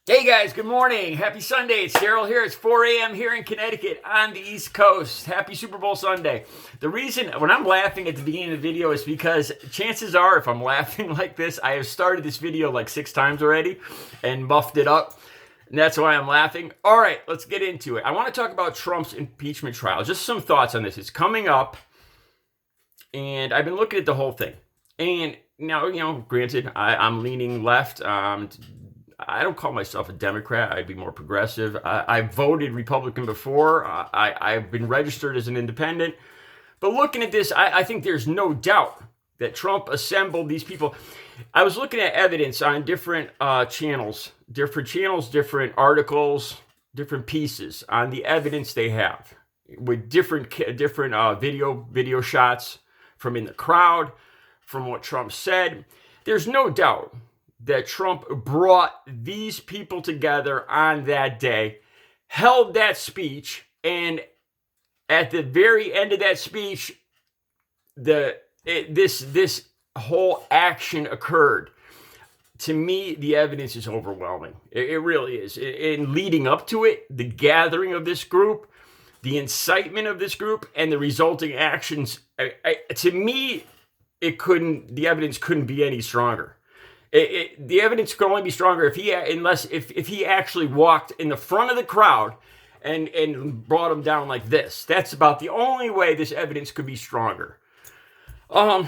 Hey guys, good morning. Happy Sunday. It's Daryl here. It's 4 a.m. here in Connecticut on the East Coast. Happy Super Bowl Sunday. The reason when I'm laughing at the beginning of the video is because chances are if I'm laughing like this, I have started this video like 6 times already and muffed it up. And that's why I'm laughing. All right, let's get into it. I want to talk about Trump's impeachment trial. Just some thoughts on this. It's coming up, and I've been looking at the whole thing. And now, granted, I'm leaning left. I don't call myself a Democrat. I'd be more progressive. I voted Republican before. I've been registered as an independent. But looking at this, I think there's no doubt that Trump assembled these people. I was looking at evidence on different channels, different articles, different pieces on the evidence they have with different video shots from in the crowd, from what Trump said. There's no doubt that Trump brought these people together on that day, held that speech, and at the very end of that speech, this whole action occurred. To me, the evidence is overwhelming. It really is. In leading up to it, the gathering of this group, the incitement of this group, and the resulting actions, to me, the evidence couldn't be any stronger. The evidence could only be stronger if he actually walked in the front of the crowd and brought them down like this. That's about the only way this evidence could be stronger. All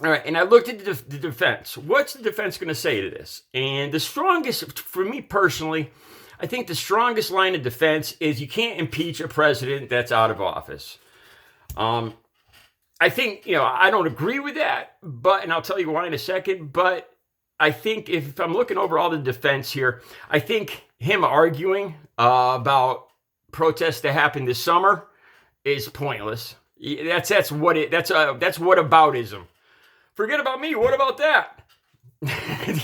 right, and I looked at the defense. What's the defense going to say to this? And the strongest, for me personally, I think the strongest line of defense is you can't impeach a president that's out of office. I think, I don't agree with that, and I'll tell you why in a second, but I think if I'm looking over all the defense here, I think him arguing about protests that happened this summer is pointless. That's whataboutism. Forget about me. What about that?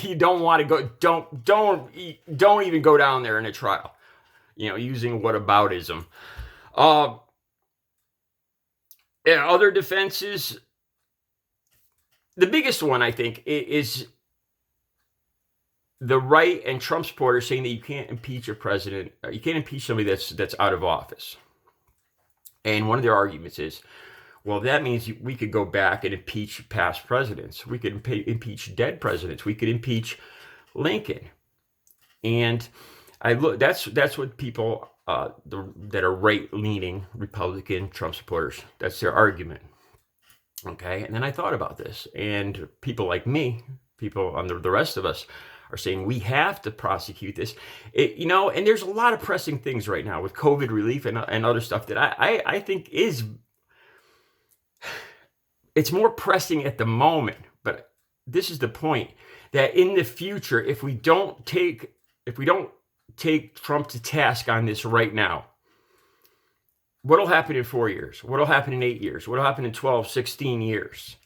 You don't want to go, don't even go down there in a trial, using whataboutism. Other defenses, the biggest one, I think, is the right and Trump supporters saying that you can't impeach a president, you can't impeach somebody that's out of office. And one of their arguments is, well, that means we could go back and impeach past presidents. We could impeach dead presidents. We could impeach Lincoln. And that's what people that are right-leaning Republican Trump supporters, that's their argument. Okay, and then I thought about this, and people like me, people on the rest of us, are saying we have to prosecute this. And there's a lot of pressing things right now with COVID relief and other stuff that I think it's more pressing at the moment. But this is the point, that in the future, if we don't take Trump to task on this right now, what'll happen in 4 years? What'll happen in 8 years? What'll happen in 12, 16 years?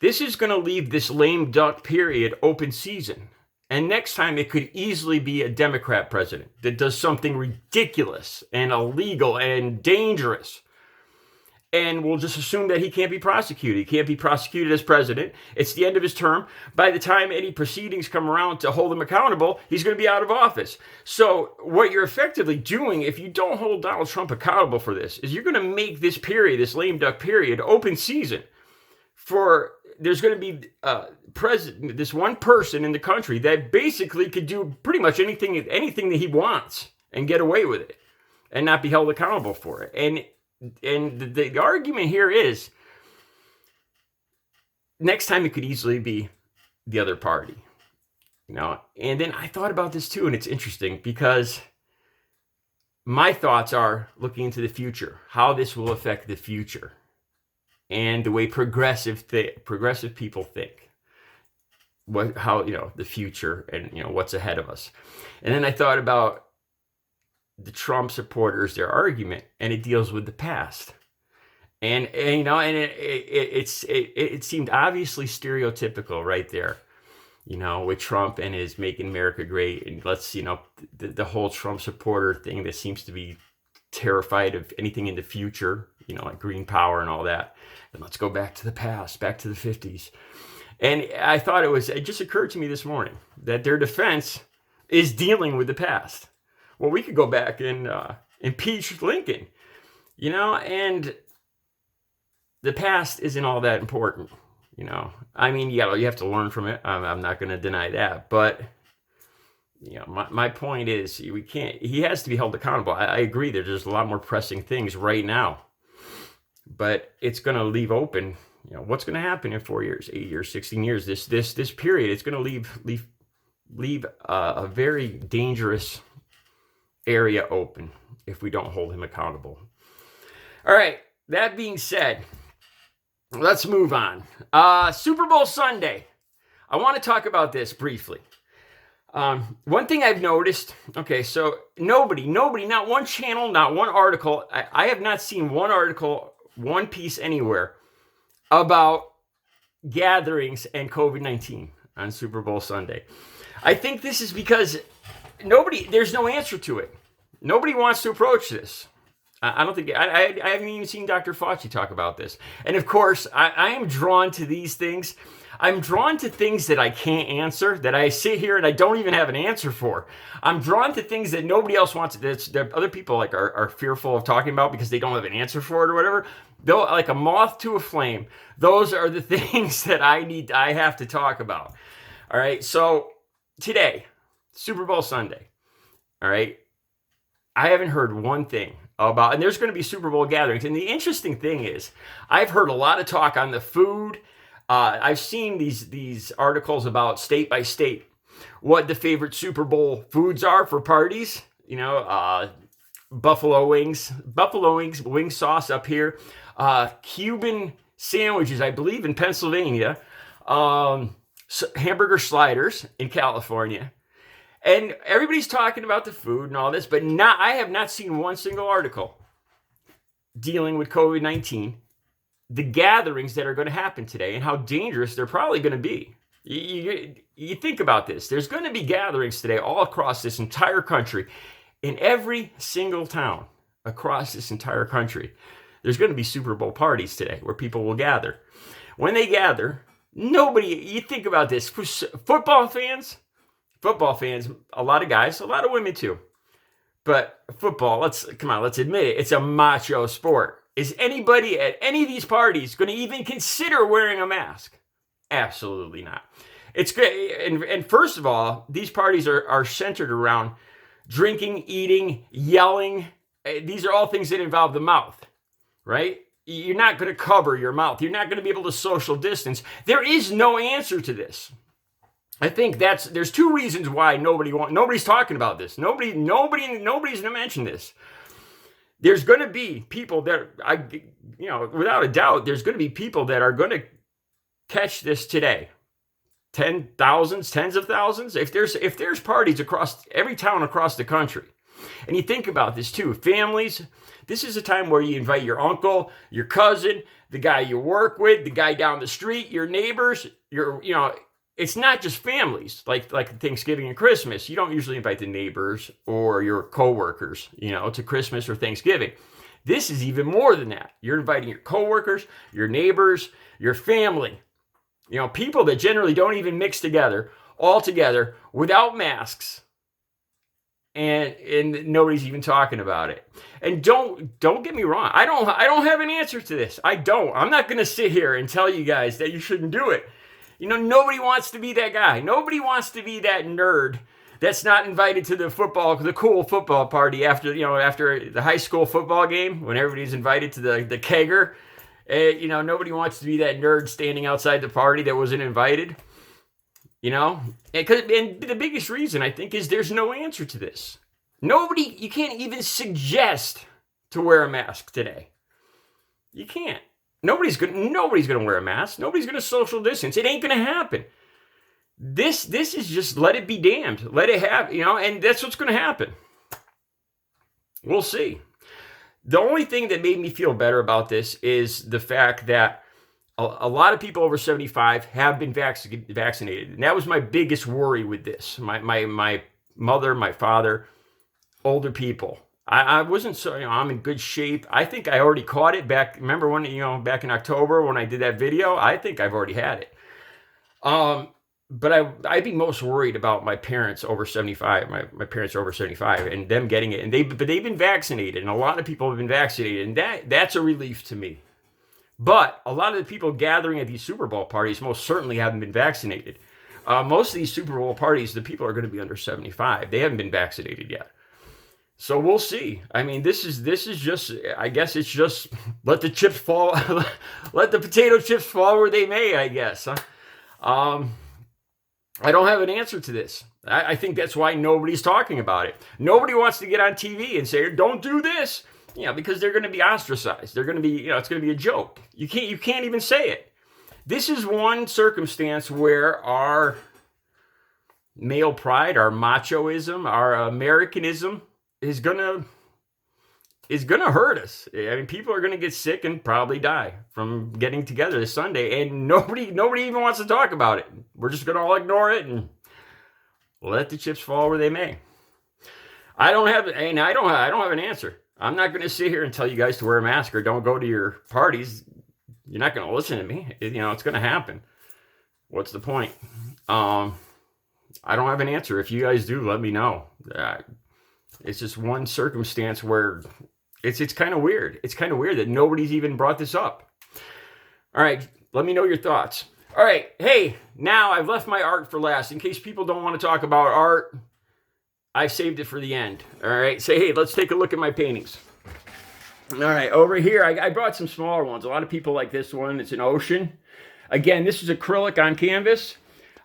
This is going to leave this lame duck period open season. And next time it could easily be a Democrat president that does something ridiculous and illegal and dangerous. And we'll just assume that he can't be prosecuted. He can't be prosecuted as president. It's the end of his term. By the time any proceedings come around to hold him accountable, he's going to be out of office. So what you're effectively doing, if you don't hold Donald Trump accountable for this, is you're going to make this period, this lame duck period, open season. There's going to be this one person in the country that basically could do pretty much anything that he wants and get away with it and not be held accountable for it. And the argument here is, next time it could easily be the other party, And then I thought about this too, and it's interesting because my thoughts are looking into the future, how this will affect the future, and the way progressive people think, the future and what's ahead of us. And then I thought about the Trump supporters, their argument, and it deals with the past, and it seemed obviously stereotypical right there, with Trump and his "Making America Great," and the whole Trump supporter thing that seems to be terrified of anything in the future, like green power and all that. And let's go back to the past, back to the 50s. And I thought it just occurred to me this morning that their defense is dealing with the past. Well, we could go back and impeach Lincoln, and the past isn't all that important, I mean, you have to learn from it. I'm not going to deny that, but my point is he has to be held accountable. I agree that there's a lot more pressing things right now, but it's going to leave open, what's going to happen in 4 years, 8 years, 16 years, this period. It's going to leave a very dangerous area open if we don't hold him accountable. All right, that being said, let's move on. Super Bowl Sunday. I want to talk about this briefly. One thing I've noticed, okay, so nobody, not one channel, not one article, I have not seen one article, one piece anywhere about gatherings and COVID-19 on Super Bowl Sunday. I think this is because there's no answer to it. Nobody wants to approach this. I don't think, I haven't even seen Dr. Fauci talk about this. And of course, I am drawn to these things. I'm drawn to things that I can't answer, that I sit here and I don't even have an answer for. I'm drawn to things that nobody else wants, that other people are fearful of talking about because they don't have an answer for it or whatever. Though, like a moth to a flame, those are the things that I have to talk about. All right, so today, Super Bowl Sunday, all right, I haven't heard one thing about, and there's going to be Super Bowl gatherings. And the interesting thing is, I've heard a lot of talk on the food. I've seen these articles about state by state what the favorite Super Bowl foods are for parties. Buffalo wings, wing sauce up here, Cuban sandwiches, I believe in Pennsylvania, hamburger sliders in California. And everybody's talking about the food and all this, but I have not seen one single article dealing with COVID-19, the gatherings that are going to happen today, and how dangerous they're probably going to be. You think about this. There's going to be gatherings today all across this entire country, in every single town across this entire country. There's going to be Super Bowl parties today where people will gather. When they gather, you think about this. Football fans, a lot of guys, a lot of women too. But football, let's admit it, it's a macho sport. Is anybody at any of these parties going to even consider wearing a mask? Absolutely not. It's great. And first of all, these parties are centered around drinking, eating, yelling. These are all things that involve the mouth, right? You're not going to cover your mouth. You're not going to be able to social distance. There is no answer to this. I think there's two reasons why nobody's talking about this. Nobody's going to mention this. There's going to be people that without a doubt, there's going to be people that are going to catch this today. Tens of thousands. If there's parties across every town across the country, and you think about this too, families. This is a time where you invite your uncle, your cousin, the guy you work with, the guy down the street, your neighbors. It's not just families like Thanksgiving and Christmas. You don't usually invite the neighbors or your coworkers, to Christmas or Thanksgiving. This is even more than that. You're inviting your coworkers, your neighbors, your family, people that generally don't even mix together, all together without masks. And nobody's even talking about it. And don't get me wrong. I don't have an answer to this. I don't. I'm not going to sit here and tell you guys that you shouldn't do it. Nobody wants to be that guy. Nobody wants to be that nerd that's not invited to the cool football party after the high school football game when everybody's invited to the kegger. Nobody wants to be that nerd standing outside the party that wasn't invited. And the biggest reason I think is there's no answer to this. You can't even suggest to wear a mask today. You can't. Nobody's gonna wear a mask. Nobody's gonna social distance. It ain't gonna happen. This is just let it be damned. Let it happen, and that's what's gonna happen. We'll see. The only thing that made me feel better about this is the fact that a lot of people over 75 have been vaccinated. And that was my biggest worry with this. My mother, my father, older people. I wasn't so, I'm in good shape. I think I already caught it back. Remember back in October when I did that video? I think I've already had it. I'd be most worried about my parents over 75. My parents are over 75 and them getting it. And they've been vaccinated, and a lot of people have been vaccinated, and that's a relief to me. But a lot of the people gathering at these Super Bowl parties most certainly haven't been vaccinated. Most of these Super Bowl parties, the people are going to be under 75. They haven't been vaccinated yet. So we'll see. I mean, this is just, I guess it's just let the chips fall, let the potato chips fall where they may, I guess. I don't have an answer to this. I think that's why nobody's talking about it. Nobody wants to get on TV and say, don't do this, because they're going to be ostracized. They're going to be, it's going to be a joke. You can't even say it. This is one circumstance where our male pride, our machoism, our Americanism is gonna hurt us. I mean, people are gonna get sick and probably die from getting together this Sunday, and nobody even wants to talk about it. We're just gonna all ignore it and let the chips fall where they may. I don't have an answer. I'm not gonna sit here and tell you guys to wear a mask or don't go to your parties. You're not gonna listen to me. It's gonna happen. What's the point? I don't have an answer. If you guys do, let me know. It's just one circumstance where it's kind of weird. It's kind of weird that nobody's even brought this up. All right, let me know your thoughts. All right, hey, now I've left my art for last. In case people don't want to talk about art, I saved it for the end. All right, hey, let's take a look at my paintings. All right, over here, I brought some smaller ones. A lot of people like this one. It's an ocean. Again, this is acrylic on canvas.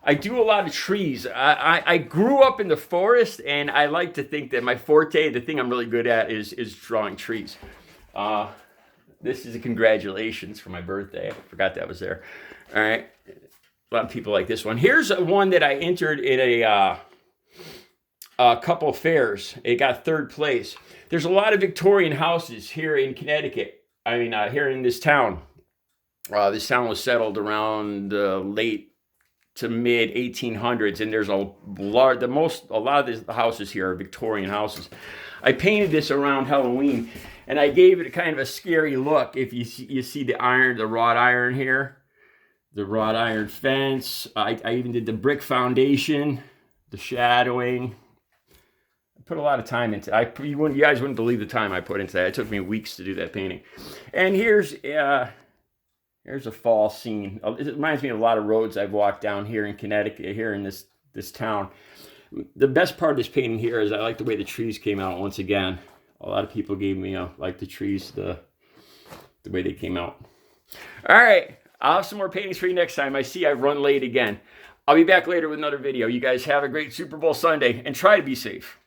I do a lot of trees. I grew up in the forest, and I like to think that my forte, the thing I'm really good at, is drawing trees. This is a congratulations for my birthday. I forgot that was there. All right. A lot of people like this one. Here's one that I entered in a couple fairs. It got third place. There's a lot of Victorian houses here in Connecticut. I mean, here in this town. This town was settled around late to mid 1800s, and there's a lot of the houses here are Victorian houses. I painted this around Halloween, and I gave it a kind of a scary look. If you see the wrought iron here, the wrought iron fence. I even did the brick foundation, the shadowing. I put a lot of time into it. You guys wouldn't believe the time I put into that. It took me weeks to do that painting. And here's a fall scene. It reminds me of a lot of roads I've walked down here in Connecticut, here in this town. The best part of this painting here is I like the way the trees came out once again. A lot of people gave me like the trees, the way they came out. All right, I'll have some more paintings for you next time. I see I've run late again. I'll be back later with another video. You guys have a great Super Bowl Sunday and try to be safe.